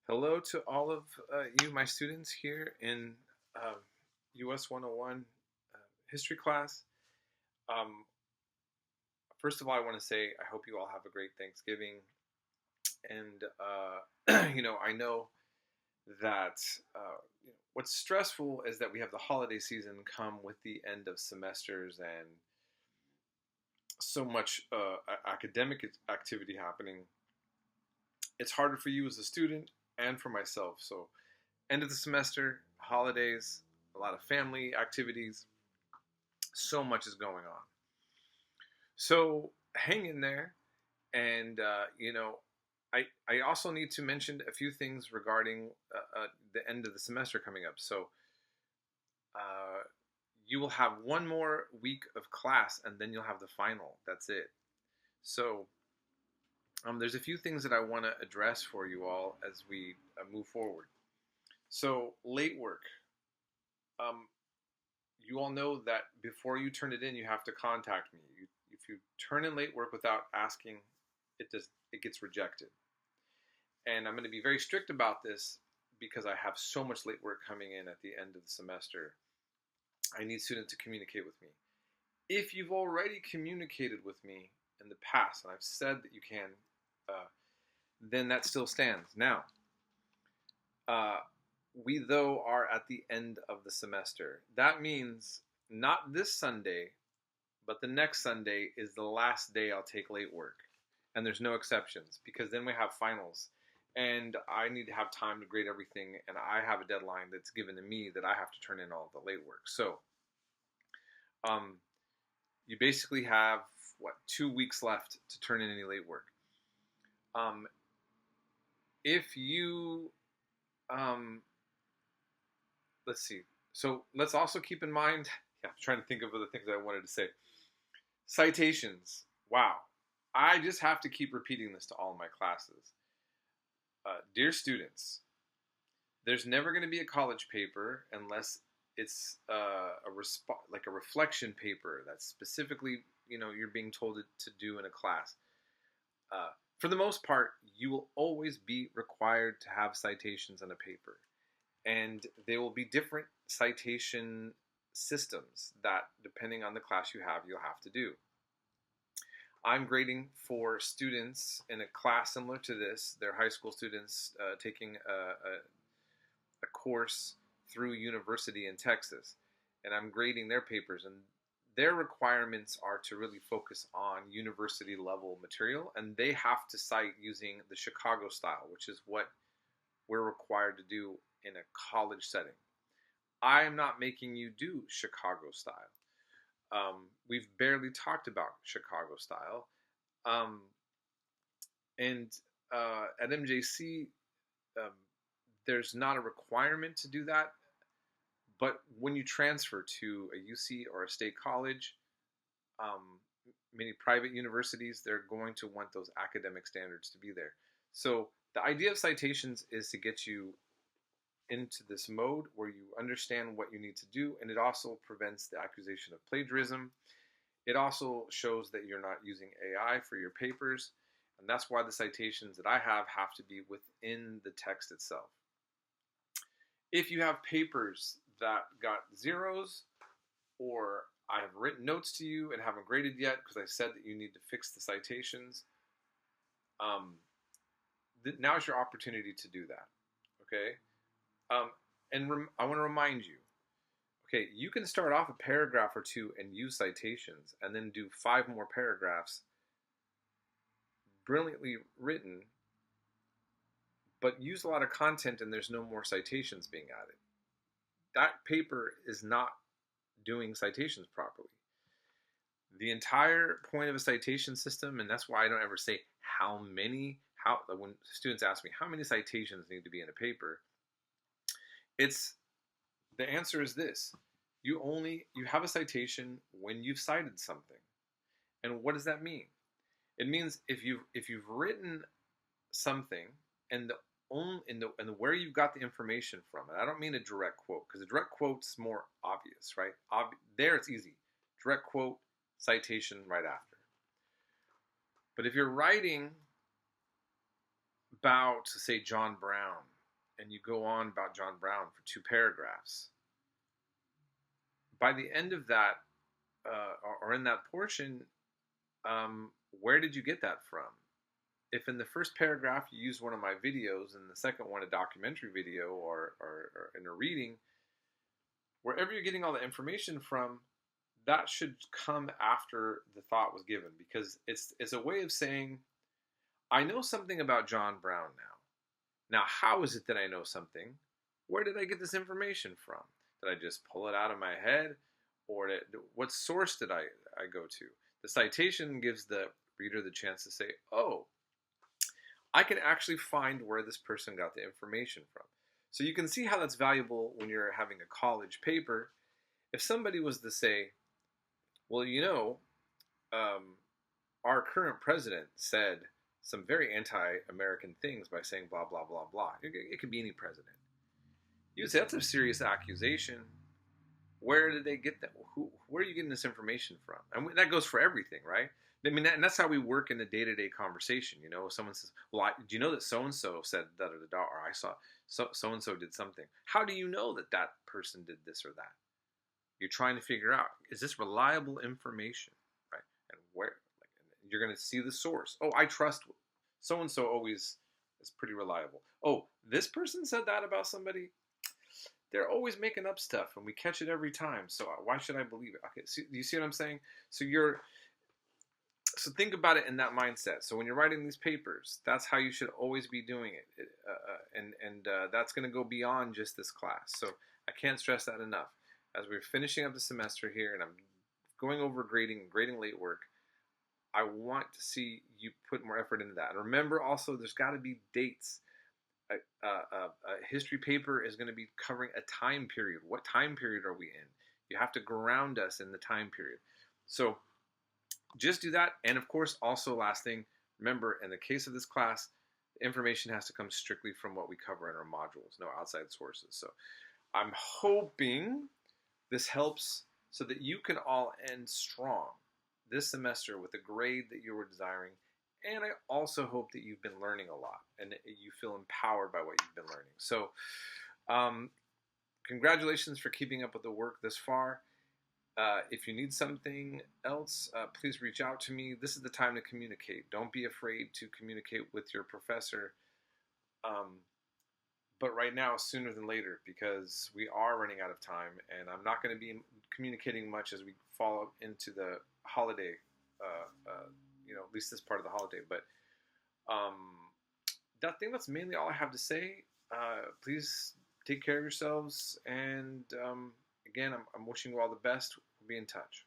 Hello to all of you, my students here in US 101 history class. Um, First of all, I want to say I hope you all have a great Thanksgiving. And, I know that what's stressful is that we have the holiday season come with the end of semesters and so much academic activity happening. It's harder for you as a student and for myself. So, end of the semester, holidays, a lot of family activities, so much is going on. So hang in there, and I also need to mention a few things regarding the end of the semester coming up. So uh, you will have one more week of class, and then you'll have the final. That's it. So there's a few things that I want to address for you all as we move forward. So late work. Um, you all know that before you turn it in, you have to contact me. If you turn in late work without asking, it gets rejected. And I'm going to be very strict about this because I have so much late work coming in at the end of the semester. I need students to communicate with me. If you've already communicated with me in the past, and I've said that you can, then that still stands. Now, we though are at the end of the semester. That means not this Sunday, but the next Sunday is the last day I'll take late work. And there's no exceptions because then we have finals. And I need to have time to grade everything. And I have a deadline that's given to me that I have to turn in all the late work. So you basically have, 2 weeks left to turn in any late work. If you, let's see. So let's also keep in mind, I'm trying to think of other things I wanted to say. Citations. Wow. I just have to keep repeating this to all of my classes. Dear students, there's never going to be a college paper unless it's like a reflection paper that's specifically, you're being told to do in a class. For the most part, you will always be required to have citations on a paper. And there will be different citation systems that, depending on the class you have, you'll have to do. I'm grading for students in a class similar to this. They're high school students taking a course through university in Texas. And I'm grading their papers. And their requirements are to really focus on university level material. And they have to cite using the Chicago style, which is what we're required to do in a college setting. I am not making you do Chicago style. We've barely talked about Chicago style. At MJC, there's not a requirement to do that. But when you transfer to a UC or a state college, many private universities, they're going to want those academic standards to be there. So the idea of citations is to get you into this mode where you understand what you need to do, and it also prevents the accusation of plagiarism. It also shows that you're not using AI for your papers, and that's why the citations that I have to be within the text itself. If you have papers that got zeros, or I have written notes to you and haven't graded yet because I said that you need to fix the citations, now's your opportunity to do that, okay? I want to remind you, okay, you can start off a paragraph or two and use citations and then do 5 more paragraphs brilliantly written, but use a lot of content and there's no more citations being added. That paper is not doing citations properly. The entire point of a citation system, and that's why I don't ever say when students ask me how many citations need to be in a paper, the answer is this: you have a citation when you've cited something. And what does that mean? It means if you've written something and where you've got the information from, and I don't mean a direct quote, because a direct quote's more obvious, right? There it's easy. Direct quote, citation right after. But if you're writing about, say, John Brown, and you go on about John Brown for 2 paragraphs. By the end of that, or in that portion, where did you get that from? If in the first paragraph you use one of my videos, and the second one a documentary video or in a reading, wherever you're getting all the information from, that should come after the thought was given, because it's a way of saying, I know something about John Brown now. Now, how is it that I know something? Where did I get this information from? Did I just pull it out of my head? Or what source did I go to? The citation gives the reader the chance to say, oh, I can actually find where this person got the information from. So you can see how that's valuable when you're having a college paper. If somebody was to say, well, our current president said some very anti-American things by saying blah, blah, blah, blah. It could be any president. You would say, that's a serious accusation. Where did they get that? Where are you getting this information from? And that goes for everything, right? I mean, and that's how we work in the day-to-day conversation. Someone says, well, do you know that so-and-so said da-da-da-da, or I saw so-and-so did something. How do you know that that person did this or that? You're trying to figure out, is this reliable information, right? And where, you're going to see the source. Oh, I trust so-and-so always is pretty reliable. Oh, this person said that about somebody? They're always making up stuff, and we catch it every time. So why should I believe it? Okay, do you see what I'm saying? So think about it in that mindset. So when you're writing these papers, that's how you should always be doing it. That's going to go beyond just this class. So I can't stress that enough. As we're finishing up the semester here, and I'm going over grading late work, I want to see you put more effort into that. And remember also, there's got to be dates. A history paper is going to be covering a time period. What time period are we in? You have to ground us in the time period. So just do that. And of course, also last thing, remember, in the case of this class, the information has to come strictly from what we cover in our modules, no outside sources. So I'm hoping this helps so that you can all end strong this semester with the grade that you were desiring. And I also hope that you've been learning a lot and that you feel empowered by what you've been learning. So congratulations for keeping up with the work this far. If you need something else, please reach out to me. This is the time to communicate. Don't be afraid to communicate with your professor. But right now, sooner than later, because we are running out of time, and I'm not going to be communicating much as we fall into the holiday, at least this part of the holiday. But I think that's mainly all I have to say. Please take care of yourselves, and again, I'm wishing you all the best. We'll be in touch.